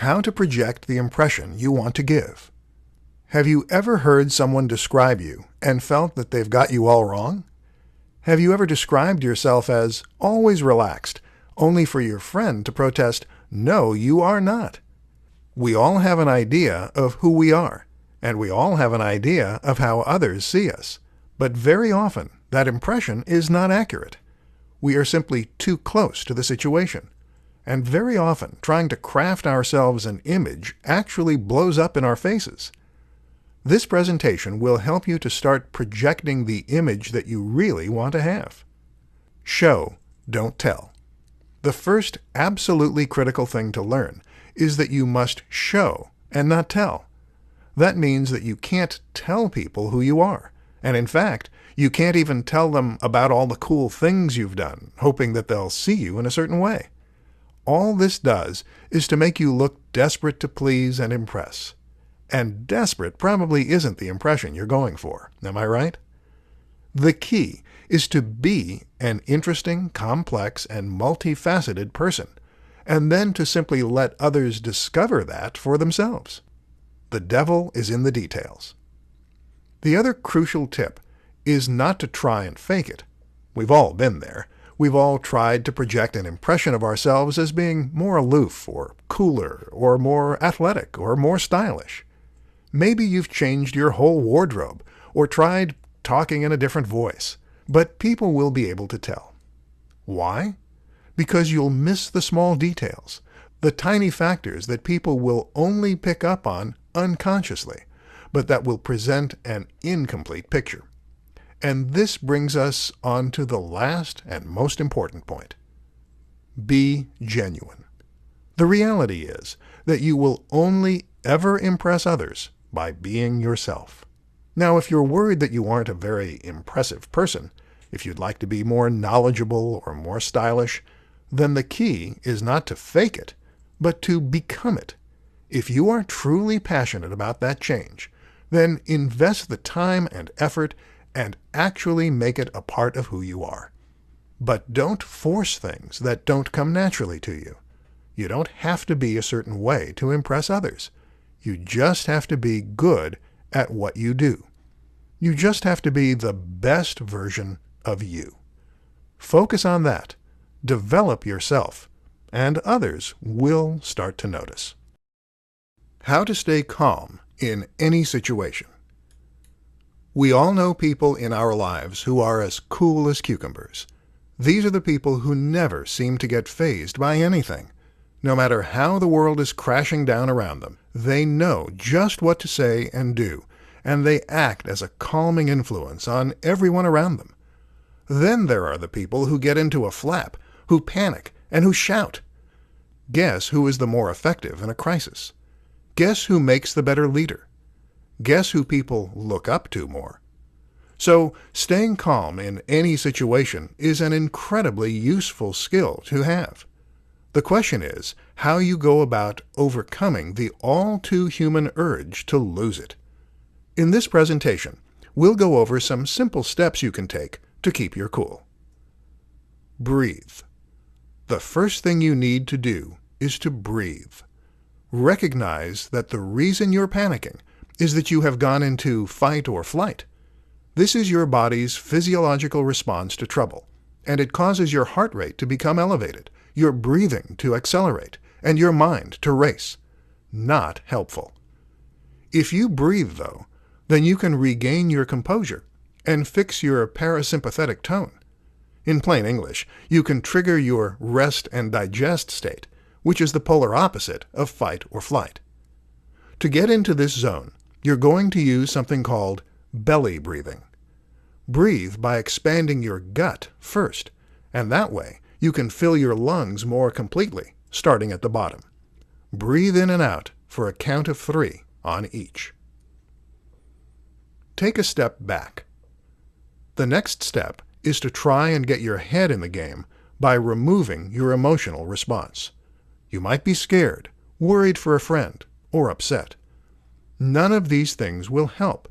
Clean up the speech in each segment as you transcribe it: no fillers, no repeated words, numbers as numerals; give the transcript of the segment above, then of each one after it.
how to project the impression you want to give. Have you ever heard someone describe you and felt that they've got you all wrong? Have you ever described yourself as always relaxed, only for your friend to protest, "No, you are not"? We all have an idea of who we are, and we all have an idea of how others see us. But very often, that impression is not accurate. We are simply too close to the situation. And very often, trying to craft ourselves an image actually blows up in our faces. This presentation will help you to start projecting the image that you really want to have. Show, don't tell. The first absolutely critical thing to learn is that you must show and not tell. That means that you can't tell people who you are. And in fact, you can't even tell them about all the cool things you've done, hoping that they'll see you in a certain way. All this does is to make you look desperate to please and impress. And desperate probably isn't the impression you're going for. Am I right? The key is to be an interesting, complex, and multifaceted person, and then to simply let others discover that for themselves. The devil is in the details. The other crucial tip is not to try and fake it. We've all been there. We've all tried to project an impression of ourselves as being more aloof, or cooler, or more athletic, or more stylish. Maybe you've changed your whole wardrobe, or tried talking in a different voice, but people will be able to tell. Why? Because you'll miss the small details, the tiny factors that people will only pick up on unconsciously, but that will present an incomplete picture. And this brings us on to the last and most important point. Be genuine. The reality is that you will only ever impress others by being yourself. Now, if you're worried that you aren't a very impressive person, if you'd like to be more knowledgeable or more stylish, then the key is not to fake it, but to become it. If you are truly passionate about that change, then invest the time and effort and actually make it a part of who you are. But don't force things that don't come naturally to you. You don't have to be a certain way to impress others. You just have to be good at what you do. You just have to be the best version of you. Focus on that. Develop yourself, and others will start to notice. How to stay calm in any situation. We all know people in our lives who are as cool as cucumbers. These are the people who never seem to get fazed by anything. No matter how the world is crashing down around them, they know just what to say and do, and they act as a calming influence on everyone around them. Then there are the people who get into a flap, who panic, and who shout. Guess who is the more effective in a crisis? Guess who makes the better leader? Guess who people look up to more? So, staying calm in any situation is an incredibly useful skill to have. The question is how you go about overcoming the all-too-human urge to lose it. In this presentation, we'll go over some simple steps you can take to keep your cool. Breathe. The first thing you need to do is to breathe. Recognize that the reason you're panicking is that you have gone into fight or flight. This is your body's physiological response to trouble, and it causes your heart rate to become elevated, your breathing to accelerate, and your mind to race. Not helpful. If you breathe, though, then you can regain your composure and fix your parasympathetic tone. In plain English, you can trigger your rest and digest state, which is the polar opposite of fight or flight. To get into this zone, you're going to use something called belly breathing. Breathe by expanding your gut first, and that way you can fill your lungs more completely, starting at the bottom. Breathe in and out for a count of 3 on each. Take a step back. The next step is to try and get your head in the game by removing your emotional response. You might be scared, worried for a friend, or upset. None of these things will help.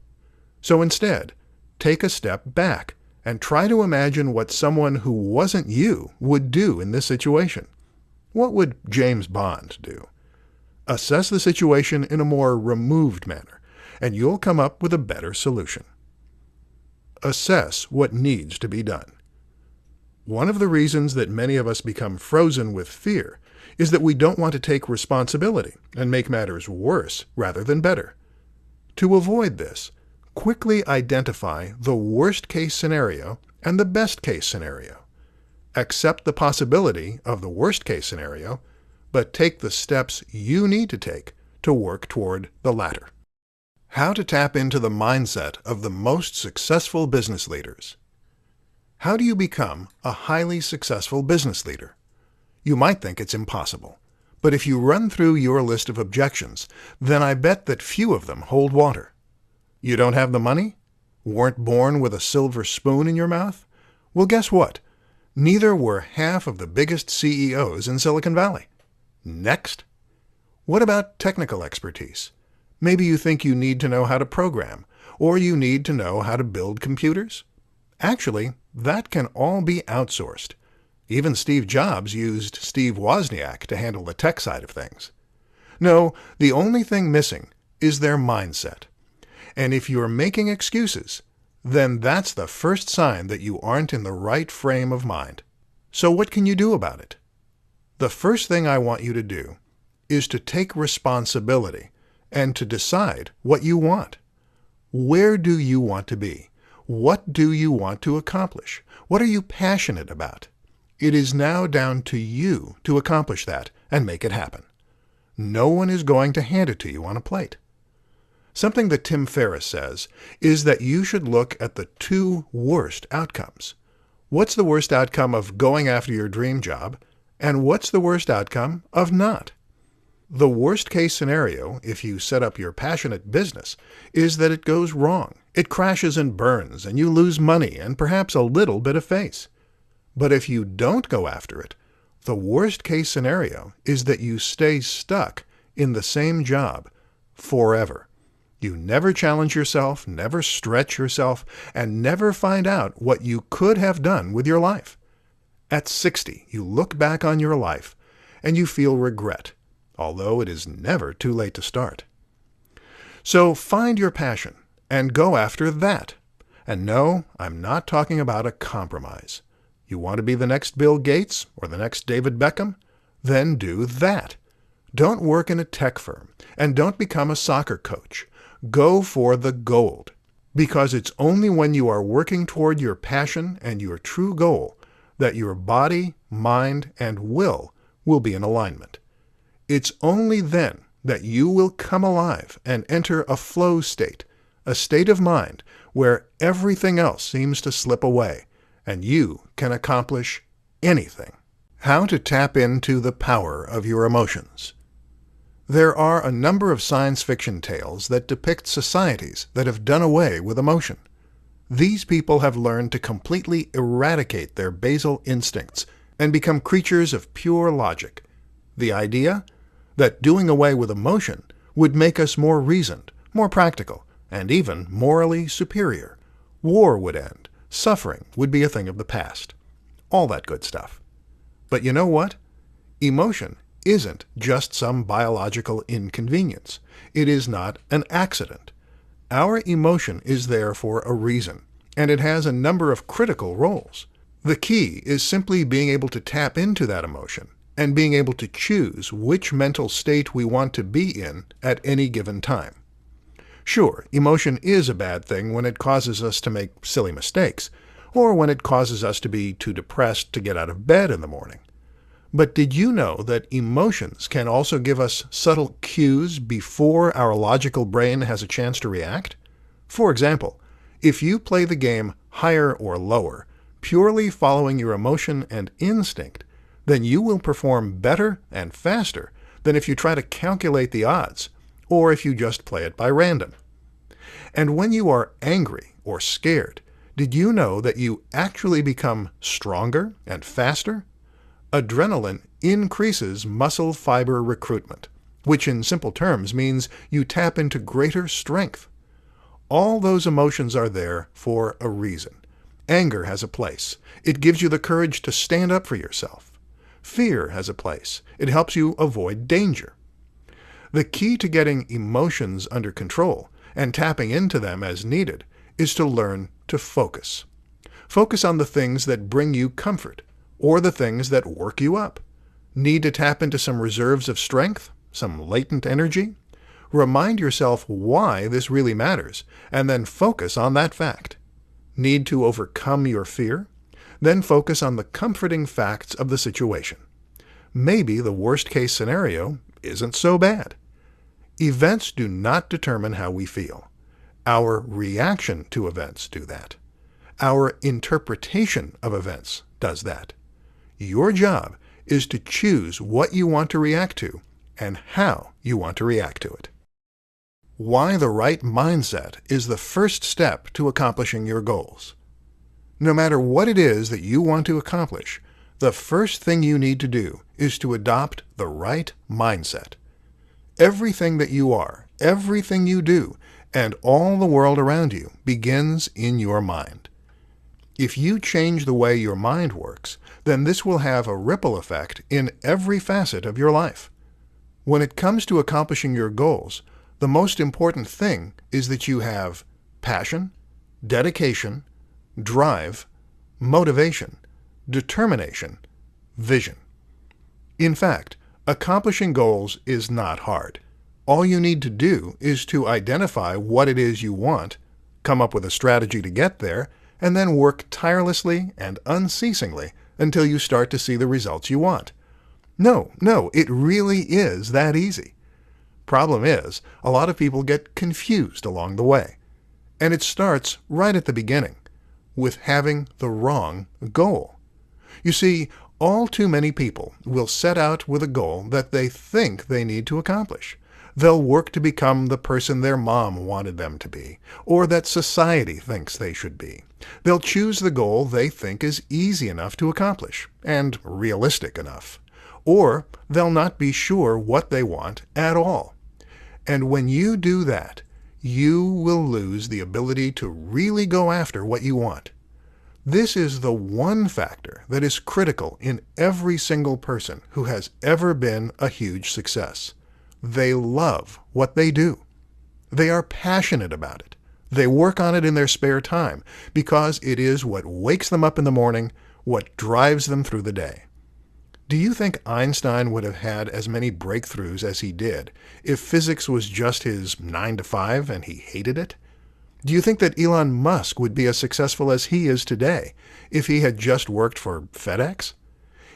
So instead, take a step back and try to imagine what someone who wasn't you would do in this situation. What would James Bond do? Assess the situation in a more removed manner, and you'll come up with a better solution. Assess what needs to be done. One of the reasons that many of us become frozen with fear is that we don't want to take responsibility and make matters worse rather than better. To avoid this, quickly identify the worst-case scenario and the best-case scenario. Accept the possibility of the worst-case scenario, but take the steps you need to take to work toward the latter. How to tap into the mindset of the most successful business leaders. How do you become a highly successful business leader? You might think it's impossible, but if you run through your list of objections, then I bet that few of them hold water. You don't have the money? Weren't born with a silver spoon in your mouth? Well, guess what? Neither were half of the biggest CEOs in Silicon Valley. Next. What about technical expertise? Maybe you think you need to know how to program, or you need to know how to build computers. Actually, that can all be outsourced. Even Steve Jobs used Steve Wozniak to handle the tech side of things. No, the only thing missing is their mindset. And if you're making excuses, then that's the first sign that you aren't in the right frame of mind. So what can you do about it? The first thing I want you to do is to take responsibility and to decide what you want. Where do you want to be? What do you want to accomplish? What are you passionate about? It is now down to you to accomplish that and make it happen. No one is going to hand it to you on a plate. Something that Tim Ferriss says is that you should look at the two worst outcomes. What's the worst outcome of going after your dream job, and what's the worst outcome of not? The worst-case scenario, if you set up your passionate business, is that it goes wrong. It crashes and burns, and you lose money and perhaps a little bit of face. But if you don't go after it, the worst-case scenario is that you stay stuck in the same job forever. You never challenge yourself, never stretch yourself, and never find out what you could have done with your life. At 60, you look back on your life, and you feel regret, although it is never too late to start. So find your passion and go after that. And no, I'm not talking about a compromise. You want to be the next Bill Gates or the next David Beckham? Then do that. Don't work in a tech firm, and don't become a soccer coach. Go for the gold, because it's only when you are working toward your passion and your true goal that your body, mind, and will be in alignment. It's only then that you will come alive and enter a flow state, a state of mind where everything else seems to slip away, and you can accomplish anything. How to tap into the power of your emotions. There are a number of science fiction tales that depict societies that have done away with emotion. These people have learned to completely eradicate their basal instincts and become creatures of pure logic. The idea? That doing away with emotion would make us more reasoned, more practical, and even morally superior. War would end. Suffering would be a thing of the past. All that good stuff. But you know what? Emotion isn't just some biological inconvenience. It is not an accident. Our emotion is there for a reason, and it has a number of critical roles. The key is simply being able to tap into that emotion and being able to choose which mental state we want to be in at any given time. Sure, emotion is a bad thing when it causes us to make silly mistakes, or when it causes us to be too depressed to get out of bed in the morning. But did you know that emotions can also give us subtle cues before our logical brain has a chance to react? For example, if you play the game higher or lower, purely following your emotion and instinct, then you will perform better and faster than if you try to calculate the odds, or if you just play it by random. And when you are angry or scared, did you know that you actually become stronger and faster? Adrenaline increases muscle fiber recruitment, which in simple terms means you tap into greater strength. All those emotions are there for a reason. Anger has a place. It gives you the courage to stand up for yourself. Fear has a place. It helps you avoid danger. The key to getting emotions under control and tapping into them as needed is to learn to focus. Focus on the things that bring you comfort or the things that work you up. Need to tap into some reserves of strength, some latent energy? Remind yourself why this really matters, and then focus on that fact. Need to overcome your fear? Then focus on the comforting facts of the situation. Maybe the worst-case scenario isn't so bad. Events do not determine how we feel. Our reaction to events do that. Our interpretation of events does that. Your job is to choose what you want to react to and how you want to react to it. Why the right mindset is the first step to accomplishing your goals. No matter what it is that you want to accomplish, the first thing you need to do is to adopt the right mindset. Everything that you are, everything you do, and all the world around you begins in your mind. If you change the way your mind works, then this will have a ripple effect in every facet of your life. When it comes to accomplishing your goals, the most important thing is that you have passion, dedication, drive, motivation, determination, vision. In fact, accomplishing goals is not hard. All you need to do is to identify what it is you want, come up with a strategy to get there, and then work tirelessly and unceasingly until you start to see the results you want. No, it really is that easy. Problem is, a lot of people get confused along the way. And it starts right at the beginning, with having the wrong goal. You see, all too many people will set out with a goal that they think they need to accomplish. They'll work to become the person their mom wanted them to be, or that society thinks they should be. They'll choose the goal they think is easy enough to accomplish, and realistic enough. Or they'll not be sure what they want at all. And when you do that, you will lose the ability to really go after what you want. This is the one factor that is critical in every single person who has ever been a huge success. They love what they do. They are passionate about it. They work on it in their spare time because it is what wakes them up in the morning, what drives them through the day. Do you think Einstein would have had as many breakthroughs as he did if physics was just his 9 to 5 and he hated it? Do you think that Elon Musk would be as successful as he is today if he had just worked for FedEx?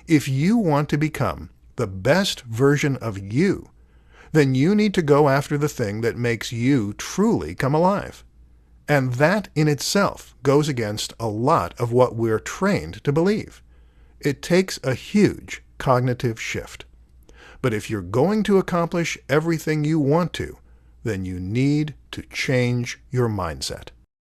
If you want to become the best version of you, then you need to go after the thing that makes you truly come alive. And that in itself goes against a lot of what we're trained to believe. It takes a huge cognitive shift. But if you're going to accomplish everything you want to, then you need to change your mindset.